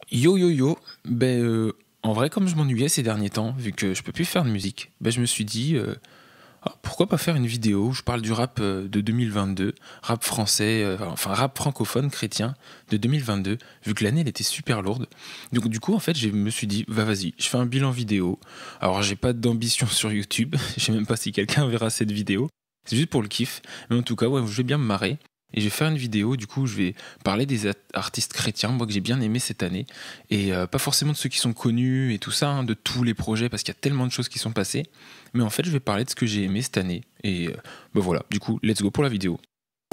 Yo yo yo, en vrai comme je m'ennuyais ces derniers temps, vu que je peux plus faire de musique, je me suis dit pourquoi pas faire une vidéo où je parle du rap de 2022, rap français, enfin rap francophone chrétien de 2022, vu que l'année elle était super lourde. Donc du coup en fait je me suis dit vas-y, je fais un bilan vidéo. Alors j'ai pas d'ambition sur YouTube, je sais même pas si quelqu'un verra cette vidéo, c'est juste pour le kiff, mais en tout cas ouais, je vais bien me marrer. Et je vais faire une vidéo, du coup, je vais parler des artistes chrétiens, moi que j'ai bien aimé cette année, et pas forcément de ceux qui sont connus et tout ça, hein, de tous les projets, parce qu'il y a tellement de choses qui sont passées, mais en fait, je vais parler de ce que j'ai aimé cette année, et voilà, du coup, let's go pour la vidéo.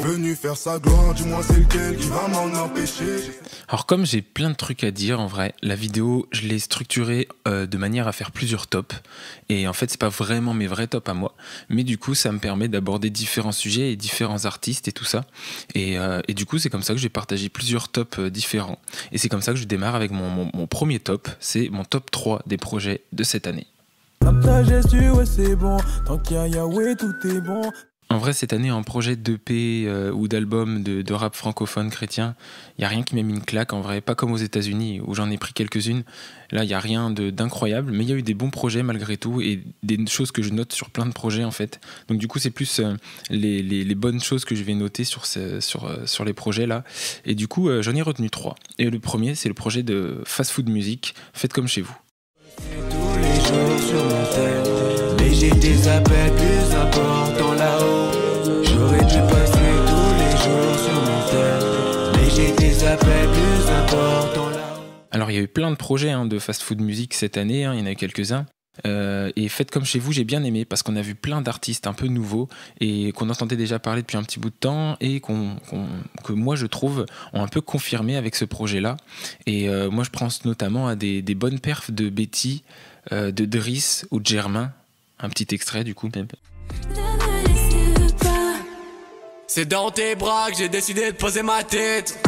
Venu faire sa gloire, dis-moi c'est lequel qui va m'en empêcher. Alors comme j'ai plein de trucs à dire en vrai, la vidéo je l'ai structurée de manière à faire plusieurs tops et en fait c'est pas vraiment mes vrais tops à moi, mais du coup ça me permet d'aborder différents sujets et différents artistes et tout ça et du coup c'est comme ça que j'ai partagé plusieurs tops différents et c'est comme ça que je démarre avec mon premier top, c'est mon top 3 des projets de cette année. C'est bon, tant qu'il y a Yahweh, tout est bon. En vrai, cette année, en projet d'EP ou d'album de rap francophone chrétien, il n'y a rien qui m'a mis une claque, en vrai. Pas comme aux États-Unis où j'en ai pris quelques-unes. Là, il n'y a rien d'incroyable, mais il y a eu des bons projets malgré tout et des choses que je note sur plein de projets, en fait. Donc, du coup, c'est plus les bonnes choses que je vais noter sur les projets là. Et du coup, j'en ai retenu 3. Et le premier, c'est le projet de Fast Food Music, Faites comme chez vous. Tous les jours sur mon tel, mais j'ai des appels plus importants là-haut. J'aurais dû passer tous les jours sur mon tel, mais j'ai des appels plus importants là-haut. Alors il y a eu plein de projets de Fast Food Music cette année, il y en a eu quelques-uns. Et Faites comme chez vous, j'ai bien aimé parce qu'on a vu plein d'artistes un peu nouveaux et qu'on entendait déjà parler depuis un petit bout de temps et que moi je trouve ont un peu confirmé avec ce projet-là. Et moi je pense notamment à des bonnes perfs de Betty, de Driss ou de Germain. Un petit extrait du coup. C'est dans tes bras que j'ai décidé de poser ma tête.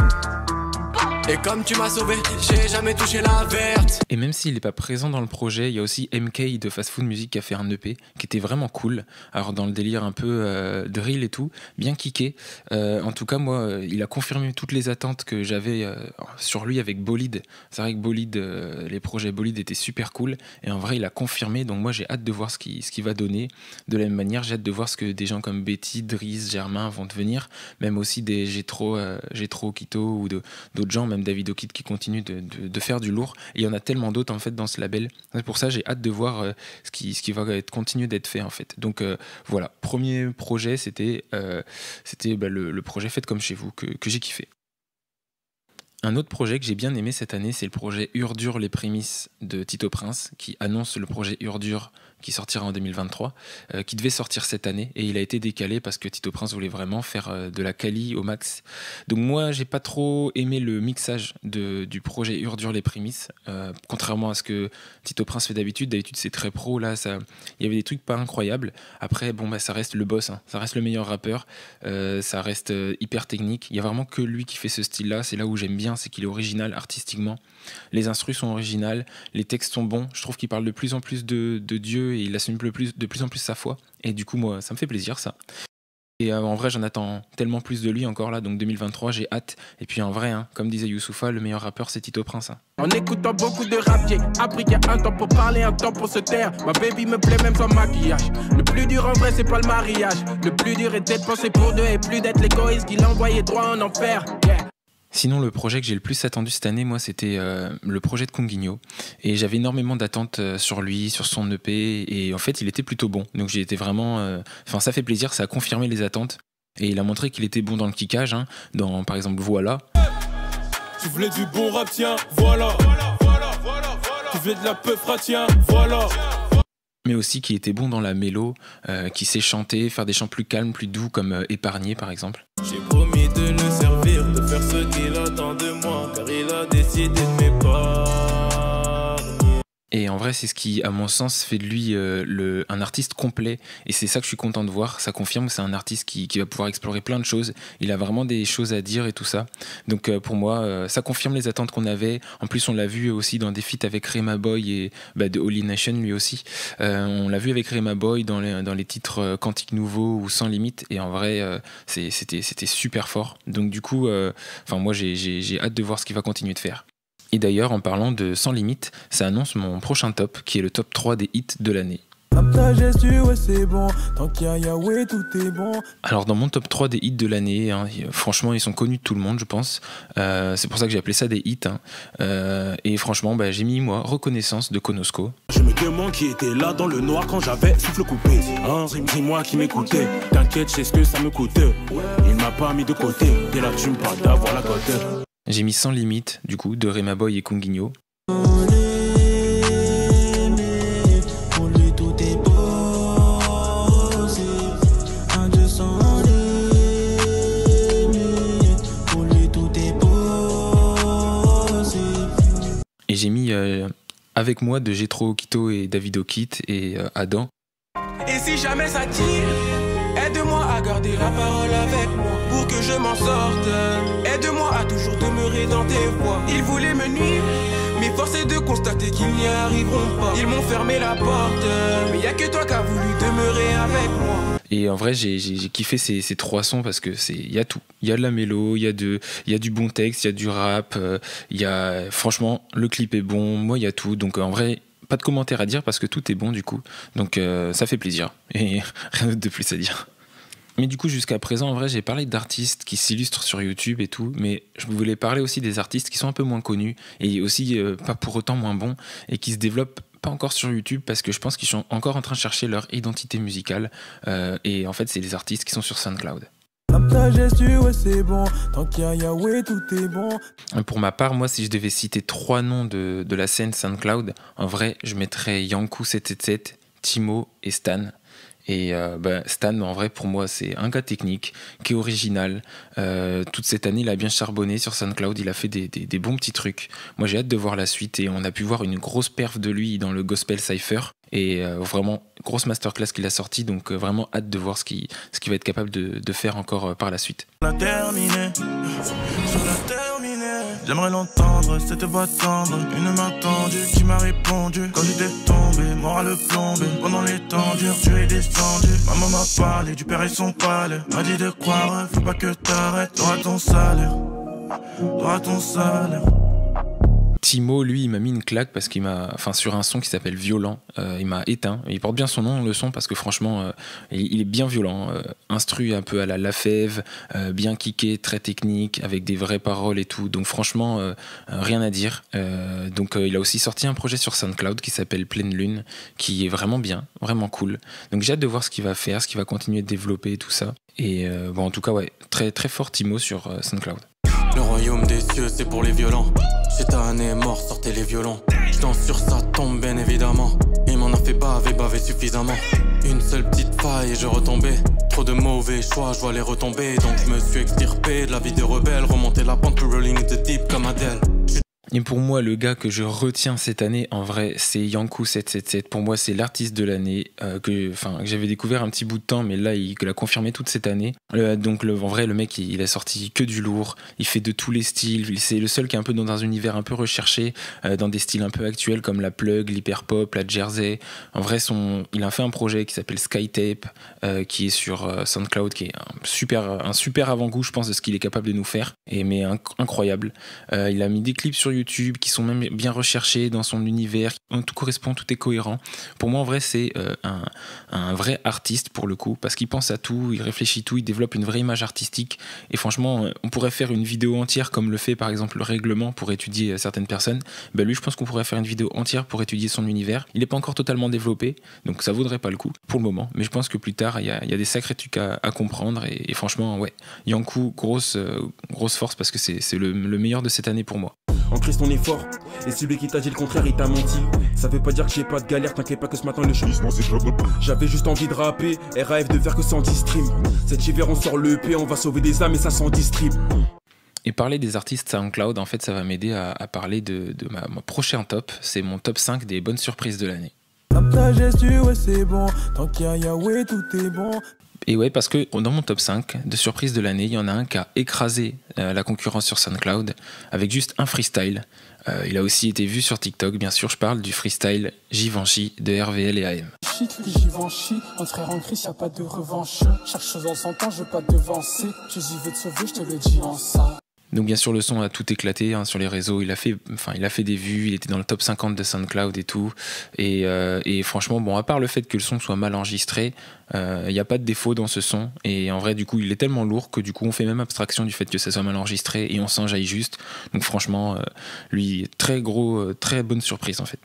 Et comme tu m'as sauvé, j'ai jamais touché la verte. Et même s'il n'est pas présent dans le projet, il y a aussi MK de Fast Food Music qui a fait un EP qui était vraiment cool. Alors dans le délire un peu drill et tout, bien kické. En tout cas, moi, il a confirmé toutes les attentes que j'avais sur lui avec Bolide. C'est vrai que Bolide, les projets Bolide étaient super cool. Et en vrai, il a confirmé. Donc moi, j'ai hâte de voir ce qu'il va donner. De la même manière, j'ai hâte de voir ce que des gens comme Betty, Driss, Germain vont devenir. Même aussi des Jetro Quito ou d'autres gens, même David O'Kid qui continue de faire du lourd. Et il y en a tellement d'autres en fait dans ce label. C'est pour ça j'ai hâte de voir ce qui va continuer d'être fait en fait. Donc voilà, premier projet c'était le projet Faites comme chez vous que j'ai kiffé. Un autre projet que j'ai bien aimé cette année, c'est le projet Urdure les prémices de Tito Prince, qui annonce le projet Urdure qui sortira en 2023, qui devait sortir cette année, et il a été décalé parce que Tito Prince voulait vraiment faire de la quali au max. Donc moi, j'ai pas trop aimé le mixage du projet Urdure les prémices, contrairement à ce que Tito Prince fait d'habitude. D'habitude, c'est très pro, là, il y avait des trucs pas incroyables. Après, ça reste le boss, hein. Ça reste le meilleur rappeur, ça reste hyper technique. Il y a vraiment que lui qui fait ce style-là, c'est là où j'aime bien, c'est qu'il est original artistiquement. Les instrus sont originales, les textes sont bons. Je trouve qu'il parle de plus en plus de Dieu et il assume de plus en plus sa foi. Et du coup, moi, ça me fait plaisir, ça. Et en vrai, j'en attends tellement plus de lui encore là, donc 2023, j'ai hâte. Et puis en vrai, comme disait Youssoupha, le meilleur rappeur, c'est Tito Prince. En écoutant beaucoup de rap, j'ai appris qu'il y a un temps pour parler, un temps pour se taire. Ma baby me plaît même sans maquillage. Le plus dur en vrai, c'est pas le mariage. Le plus dur est d'être pensé pour deux et plus d'être l'égoïste qui l'envoyait droit en enfer. Yeah. Sinon, le projet que j'ai le plus attendu cette année, moi, c'était le projet de Conguinho. Et j'avais énormément d'attentes sur lui, sur son EP. Et en fait, il était plutôt bon. Donc j'ai été vraiment... ça fait plaisir, ça a confirmé les attentes. Et il a montré qu'il était bon dans le kickage, dans, par exemple, Voilà. Tu voulais du bon rap, tiens, voilà. Tu voulais de la peufra, tiens, voilà. Mais aussi qu'il était bon dans la mélo, qui sait chanter, faire des chants plus calmes, plus doux, comme Épargné, par exemple. J'ai promis de le servir, de faire ce qu'il attend de moi, car il a décidé de m'épargner. Et en vrai, c'est ce qui, à mon sens, fait de lui un artiste complet. Et c'est ça que je suis content de voir. Ça confirme que c'est un artiste qui va pouvoir explorer plein de choses. Il a vraiment des choses à dire et tout ça. Donc pour moi, ça confirme les attentes qu'on avait. En plus, on l'a vu aussi dans des feats avec Rema Boy et de Holy Nation lui aussi. On l'a vu avec Rema Boy dans les titres Cantique Nouveau ou Sans Limite. Et en vrai, c'était super fort. Donc du coup, moi, j'ai hâte de voir ce qu'il va continuer de faire. Et d'ailleurs, en parlant de Sans Limite, ça annonce mon prochain top, qui est le top 3 des hits de l'année. Ta gestu, ouais, c'est bon. Tant qu'il y a Yahweh, tout est bon. Alors dans mon top 3 des hits de l'année, hein, franchement ils sont connus de tout le monde je pense, c'est pour ça que j'ai appelé ça des hits, hein. Et franchement j'ai mis moi Reconnaissance de Konosko. Je me demande qui était là dans le noir quand j'avais souffle coupé. Hein, dis-moi qui m'écoutait. T'inquiète, je sais ce que ça me coûtait. Il m'a pas mis de côté. Dès là tu me parles d'avoir la cote. J'ai mis Sans Limite du coup de Rema Boy et Kunguinho. Et j'ai mis Avec moi de Jetro Okito et David Okit et Adam. Et si jamais ça tire, aide-moi à garder la parole avec moi pour que je m'en sorte. Aide-moi à toujours demeurer dans tes voies. Ils voulaient me nuire, mais force est de constater qu'ils n'y arriveront pas. Ils m'ont fermé la porte, mais y a que toi qui as voulu demeurer avec moi. Et en vrai, j'ai kiffé ces 3 sons parce que il y a tout. Il y a de la mélo, il y a du bon texte, il y a du rap, franchement, le clip est bon, moi il y a tout. Donc en vrai, pas de commentaires à dire parce que tout est bon du coup. Donc ça fait plaisir et rien d'autre de plus à dire. Mais du coup, jusqu'à présent, en vrai, j'ai parlé d'artistes qui s'illustrent sur YouTube et tout, mais je voulais parler aussi des artistes qui sont un peu moins connus et aussi pas pour autant moins bons et qui se développent pas encore sur YouTube parce que je pense qu'ils sont encore en train de chercher leur identité musicale et en fait, c'est les artistes qui sont sur SoundCloud. Ta gestu, ouais, c'est bon. Tant qu'il y a Yahweh, tout est bon. Pour ma part, moi, si je devais citer 3 noms de la scène SoundCloud, en vrai, je mettrais Yankou777, Timo et Stan. Et Stan, en vrai, pour moi, c'est un gars technique, qui est original. Toute cette année, il a bien charbonné sur SoundCloud, il a fait des bons petits trucs. Moi, j'ai hâte de voir la suite et on a pu voir une grosse perf de lui dans le Gospel Cypher. Et vraiment, grosse masterclass qu'il a sorti, donc vraiment hâte de voir ce qu'il va être capable de faire encore par la suite. J'aimerais l'entendre, cette voix tendre, une main tendue qui m'a répondu. Quand j'étais tombé, moral plombé, pendant les temps durs, tu es descendu. Maman m'a parlé du père et son palais, m'a dit de croire, faut pas que t'arrêtes, t'auras ton salaire, t'auras ton salaire. Timo, lui, il m'a mis une claque parce qu'il sur un son qui s'appelle Violent, il m'a éteint. Il porte bien son nom, le son, parce que franchement, il est bien violent. Instru un peu à la Lafèvre, bien kické, très technique, avec des vraies paroles et tout. Donc franchement, rien à dire. Donc il a aussi sorti un projet sur SoundCloud qui s'appelle Pleine Lune, qui est vraiment bien, vraiment cool. Donc j'ai hâte de voir ce qu'il va faire, ce qu'il va continuer de développer et tout ça. Et en tout cas, ouais, très, très fort Timo sur SoundCloud. Le royaume des cieux, c'est pour les violents. Cette année mort, sortez les violons. Je danse sur sa tombe, bien évidemment. Il m'en a fait baver suffisamment. Une seule petite faille et je retombais. Trop de mauvais choix, je vois les retomber. Donc je me suis extirpé de la vie de rebelle. Remonter la pente, plus rolling the deep comme Adele. Et pour moi, le gars que je retiens cette année, en vrai, c'est Yankou777. Pour moi, c'est l'artiste de l'année que j'avais découvert un petit bout de temps, mais là, il l'a confirmé toute cette année. En vrai, le mec, il a sorti que du lourd. Il fait de tous les styles. C'est le seul qui est un peu dans un univers un peu recherché, dans des styles un peu actuels comme la plug, l'hyperpop, la jersey. En vrai, il a fait un projet qui s'appelle Skytape, qui est sur SoundCloud, qui est un super avant-goût, je pense, de ce qu'il est capable de nous faire. Mais incroyable. Il a mis des clips sur YouTube qui sont même bien recherchés dans son univers, tout correspond, tout est cohérent. Pour moi, en vrai, c'est un vrai artiste pour le coup, parce qu'il pense à tout, il réfléchit tout, il développe une vraie image artistique. Et franchement, on pourrait faire une vidéo entière comme le fait par exemple le Règlement pour étudier certaines personnes. Lui, je pense qu'on pourrait faire une vidéo entière pour étudier son univers. Il n'est pas encore totalement développé, donc ça vaudrait pas le coup pour le moment. Mais je pense que plus tard, il y a des sacrés trucs à comprendre. Et franchement, ouais, Yankou, grosse force parce que c'est le meilleur de cette année pour moi. En Christ on est fort, et celui qui t'a dit le contraire il t'a menti. Ça veut pas dire que j'ai pas de galère, t'inquiète pas que ce matin le changement c'est jamais. J'avais juste envie de rapper, RAF de faire que 110 streams. Cet hiver on sort le EP, on va sauver des âmes et ça s'en distribue. Et parler des artistes SoundCloud, en fait ça va m'aider à parler de ma prochain top. C'est mon top 5 des bonnes surprises de l'année. Ta gestu, ouais c'est bon. Tant qu'il y a Yahweh, tout est bon. Et ouais, parce que dans mon top 5 de surprises de l'année, il y en a un qui a écrasé la concurrence sur SoundCloud avec juste un freestyle. Il a aussi été vu sur TikTok, bien sûr, je parle du freestyle Givenchy de RVL et AM. Givenchy, notre frère en Christ, y'a pas de revanche. Chaque chose en son temps, je veux pas te devancer. Je veux te sauver, je te le dis en ça. Donc bien sûr le son a tout éclaté hein, sur les réseaux, il a fait des vues, il était dans le top 50 de SoundCloud et tout, et franchement bon, à part le fait que le son soit mal enregistré, il n'y a pas de défaut dans ce son, et en vrai du coup il est tellement lourd que du coup on fait même abstraction du fait que ça soit mal enregistré et on s'enjaille juste, donc franchement lui très bonne surprise en fait.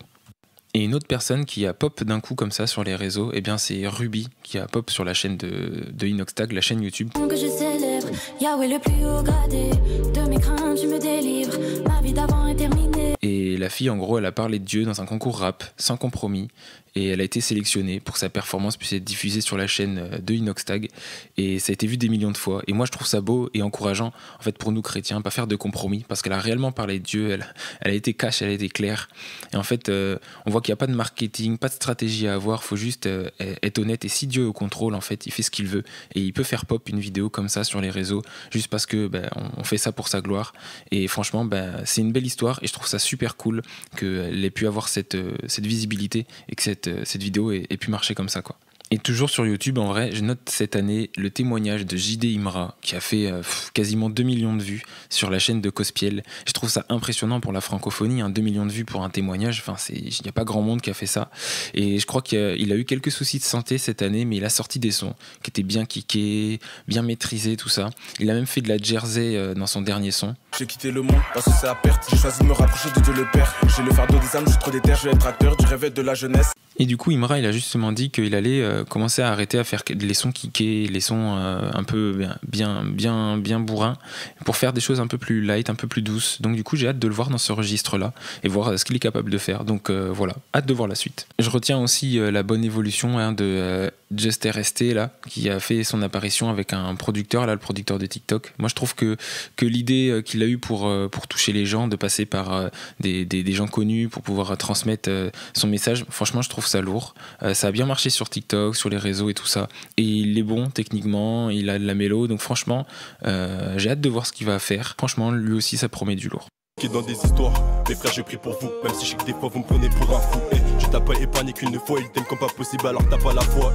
Et une autre personne qui a pop d'un coup comme ça sur les réseaux, eh bien c'est Ruby qui a pop sur la chaîne de Inoxtag, la chaîne YouTube. Que je célèbre, Yahweh le plus haut gradé, de mes craintes tu me délivres, ma vie d'avant est terminée. Et la fille en gros elle a parlé de Dieu dans un concours rap, sans compromis, et elle a été sélectionnée pour que sa performance puisse être diffusée sur la chaîne de Inoxtag, et ça a été vu des millions de fois, et moi je trouve ça beau et encourageant en fait pour nous chrétiens, pas faire de compromis, parce qu'elle a réellement parlé de Dieu, elle a été cash, elle a été claire, et en fait on voit qu'il n'y a pas de marketing, pas de stratégie à avoir, faut juste être honnête, et si Dieu est au contrôle en fait il fait ce qu'il veut, et il peut faire pop une vidéo comme ça sur les réseaux, juste parce que on fait ça pour sa gloire, et franchement c'est une belle histoire, et je trouve ça super cool qu'elle ait pu avoir cette visibilité, et que cette vidéo ait pu marcher comme ça quoi. Et toujours sur YouTube, en vrai, je note cette année le témoignage de JD Imra qui a fait quasiment 2 millions de vues sur la chaîne de Cospiel. Je trouve ça impressionnant pour la francophonie, 2 millions de vues pour un témoignage, il n'y a pas grand monde qui a fait ça. Et je crois qu'il a eu quelques soucis de santé cette année, mais il a sorti des sons qui étaient bien kickés, bien maîtrisés, tout ça. Il a même fait de la jersey dans son dernier son. J'ai quitté le monde parce que c'est à perte. J'ai choisi de me rapprocher de Dieu le Père. J'ai le fardeau des âmes, je suis trop déter. Je vais être acteur du réveil de la jeunesse. Et du coup, Imra, il a justement dit qu'il allait commencer à arrêter à faire les sons kickés, les sons un peu bien bourrins, pour faire des choses un peu plus light, un peu plus douces. Donc du coup, j'ai hâte de le voir dans ce registre-là et voir ce qu'il est capable de faire. Donc voilà, hâte de voir la suite. Je retiens aussi la bonne évolution de Just RST là, qui a fait son apparition avec un producteur, là, le producteur de TikTok. Moi, je trouve que l'idée qu'il a eue pour toucher les gens, de passer par des gens connus pour pouvoir transmettre son message, franchement, je trouve ça lourd. Ça a bien marché sur TikTok, sur les réseaux et tout ça. Et il est bon techniquement, il a de la mélo, donc franchement, j'ai hâte de voir ce qu'il va faire. Franchement, lui aussi, ça promet du lourd. Qui est dans des histoires, mes frères, je prie pour vous. Même si je sais que des fois vous me prenez pour un fou. Je t'ai pas épargné qu'une fois, il t'aime comme pas possible alors t'as pas la foi.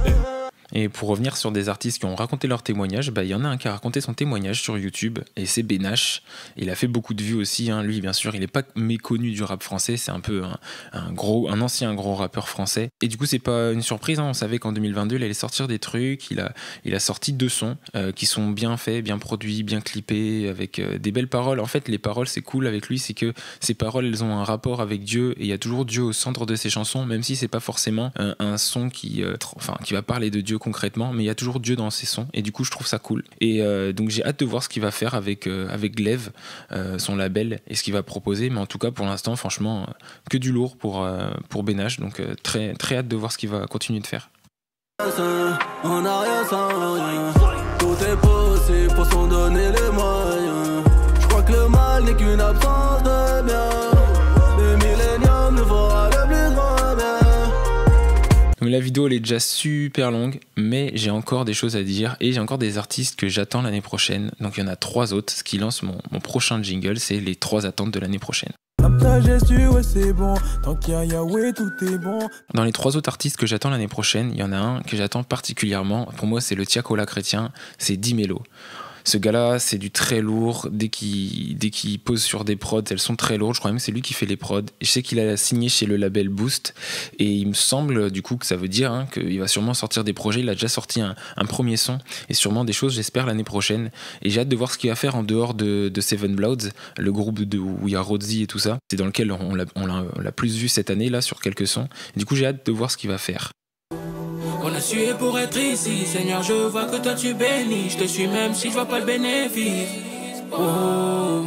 Et pour revenir sur des artistes qui ont raconté leur témoignage, il y en a un qui a raconté son témoignage sur YouTube, et c'est Benache. Il a fait beaucoup de vues aussi, lui bien sûr, il n'est pas méconnu du rap français, c'est un peu un ancien gros rappeur français. Et du coup c'est pas une surprise, on savait qu'en 2022 il allait sortir des trucs, il a sorti 2 sons qui sont bien faits, bien produits, bien clippés, avec des belles paroles. En fait les paroles c'est cool avec lui, c'est que ces paroles elles ont un rapport avec Dieu, et il y a toujours Dieu au centre de ses chansons, même si c'est pas forcément un son qui va parler de Dieu concrètement, mais il y a toujours Dieu dans ses sons, et du coup je trouve ça cool. Et donc j'ai hâte de voir ce qu'il va faire avec Glaive, son label, et ce qu'il va proposer, mais en tout cas pour l'instant franchement que du lourd pour Benache, donc très, très hâte de voir ce qu'il va continuer de faire. On n'a rien sans rien, tout est possible pour s'en donner les moyens. Je crois que le mal n'est qu'une absence de bien, le millénium nous fera le plus grand bien. Donc la vidéo elle est déjà super longue, mais j'ai encore des choses à dire, et j'ai encore des artistes que j'attends l'année prochaine. Donc il y en a 3 autres, ce qui lance mon prochain jingle, c'est les 3 attentes de l'année prochaine. Dans les 3 autres artistes que j'attends l'année prochaine, il y en a un que j'attends particulièrement, pour moi c'est le Tiakola chrétien, c'est Dimelo. Ce gars-là, c'est du très lourd. Dès qu'il pose sur des prods, elles sont très lourdes. Je crois même que c'est lui qui fait les prods. Et je sais qu'il a signé chez le label Boost. Et il me semble, du coup, que ça veut dire qu'il va sûrement sortir des projets. Il a déjà sorti un premier son. Et sûrement des choses, j'espère, l'année prochaine. Et j'ai hâte de voir ce qu'il va faire en dehors de Seven Bloods, le groupe où il y a Rodzi et tout ça. C'est dans lequel on l'a plus vu cette année, là, sur quelques sons. Et du coup, j'ai hâte de voir ce qu'il va faire. On a sué pour être ici, Seigneur, je vois que toi tu bénis. Je te suis même si je vois pas le bénéfice. Oh.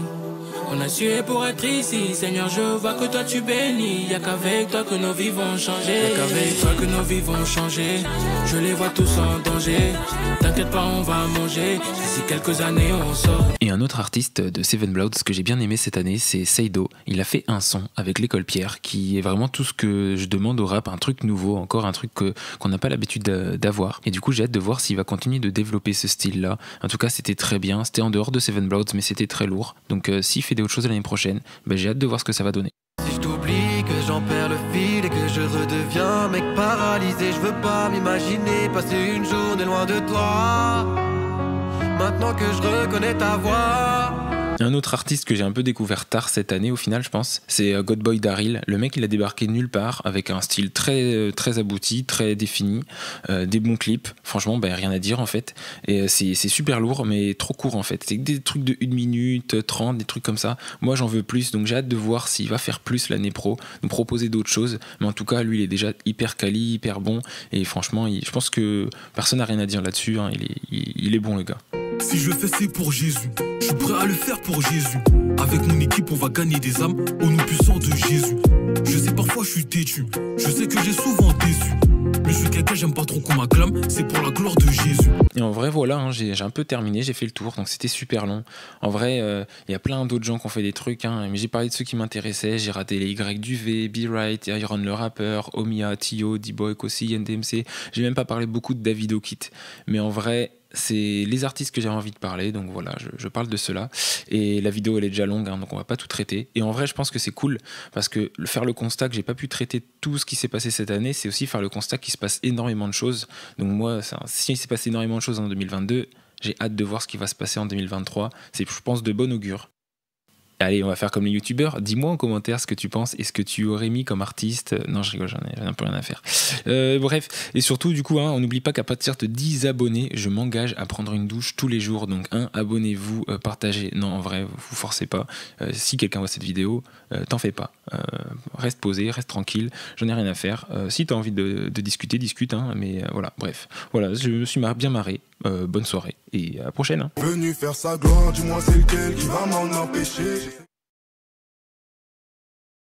On a sué pour être ici, Seigneur, je vois que toi tu bénis. Y'a qu'avec toi que nos vies vont changer. Y'a qu'avec toi que nos vies vont changer. Je les vois tous en danger. T'inquiète pas, on va manger. D'ici quelques années, on sort. Et un autre artiste de Seven Bloods que j'ai bien aimé cette année, c'est Seido. Il a fait un son avec l'École Pierre qui est vraiment tout ce que je demande au rap, un truc nouveau, encore un truc qu'on n'a pas l'habitude d'avoir. Et du coup, j'ai hâte de voir s'il va continuer de développer ce style-là. En tout cas, c'était très bien. C'était en dehors de Seven Bloods, mais c'était très lourd. Donc, s'il fait autre chose l'année prochaine, j'ai hâte de voir ce que ça va donner. Si je t'oublie, que j'en perds le fil et que je redeviens mec paralysé, je veux pas m'imaginer passer une journée loin de toi. Maintenant que je reconnais ta voix. Un autre artiste que j'ai un peu découvert tard cette année au final je pense, c'est Godboy Daryl. Le mec il a débarqué nulle part avec un style très, très abouti, très défini, des bons clips, franchement rien à dire en fait. Et c'est super lourd mais trop court en fait. C'est des trucs de 1 minute 30, des trucs comme ça. Moi j'en veux plus donc j'ai hâte de voir s'il va faire plus l'année pro, nous proposer d'autres choses. Mais en tout cas lui il est déjà hyper quali, hyper bon et franchement je pense que personne n'a rien à dire là-dessus, hein. Il est bon le gars. Si je fais c'est pour Jésus, je suis prêt à le faire pour Jésus. Avec mon équipe on va gagner des âmes au nom puissant de Jésus. Je sais parfois je suis têtu, je sais que j'ai souvent déçu, mais je suis quelqu'un j'aime pas trop qu'on m'acclame, c'est pour la gloire de Jésus. Et en vrai voilà, hein, j'ai un peu terminé, j'ai fait le tour, donc c'était super long. En vrai y a plein d'autres gens qui ont fait des trucs, hein, mais j'ai parlé de ceux qui m'intéressaient, j'ai raté les Y du V, B-Right, Iron le rappeur, Omia, Tio, D-Boy, Kossi, NDMC, j'ai même pas parlé beaucoup de Davido Kit, mais en vrai c'est les artistes que j'avais envie de parler, donc voilà, je parle de cela. Et la vidéo elle est déjà longue, hein, donc on va pas tout traiter. Et en vrai je pense que c'est cool, parce que faire le constat que j'ai pas pu traiter tout ce qui s'est passé cette année, c'est aussi faire le constat qu'il se passe énormément de choses. Donc moi, si il s'est passé énormément de choses en 2022, j'ai hâte de voir ce qui va se passer en 2023. C'est, je pense, de bon augure. Allez, on va faire comme les youtubeurs. Dis-moi en commentaire ce que tu penses et ce que tu aurais mis comme artiste. Non, je rigole, j'en ai un peu rien à faire. Bref, et surtout, du coup, hein, on n'oublie pas qu'à partir de 10 abonnés, je m'engage à prendre une douche tous les jours. Donc, abonnez-vous, partagez. Non, en vrai, vous forcez pas. Si quelqu'un voit cette vidéo, t'en fais pas. Reste posé, reste tranquille. J'en ai rien à faire. Si t'as envie de discuter, discute. Hein, mais voilà, bref. Voilà, je me suis bien marré. Bonne soirée et à la prochaine. Hein. Venu faire sa gloire, dis-moi c'est lequel qui va m'en empêcher.